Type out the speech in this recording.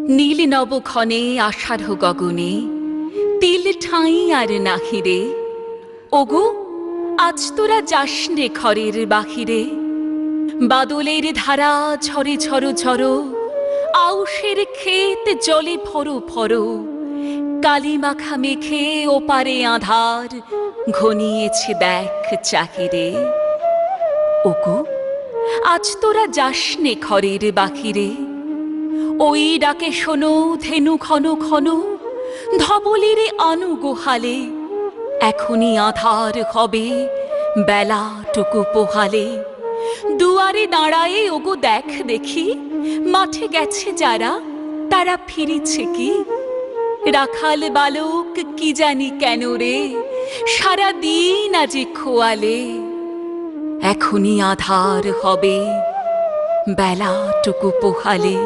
নীল নবক্ষণে আষাঢ় গগনে তিল ঠাঁই আর নাহিরে। ওগো আজ তোরা যাস নে ঘরের বাহিরে। বাদলের ধারা ঝরে ঝরো ঝরো, আউশের ক্ষেত জলে ভরো ভরো। কালি মাখা মেঘে ওপারে আঁধার ঘনিয়েছে দেখ চাহিরে। ওগো আজ তোরা যাস নে ঘরের বাহিরে। ওই ডাকে শোনো ধেনু ঘন ঘন, ধবলের আনু গোহালে। এখনই আধার হবে বেলাটুকু পোহালে। দুয়ারে দাঁড়ায়ে ওগো দেখ দেখি, মাঠে গেছে যারা তারা ফিরিছে কি। রাখাল বালক কি জানি কেন রে, সারা দিন আজি খোয়ালে। এখনই আধার হবে বেলাটুকু পোহালে।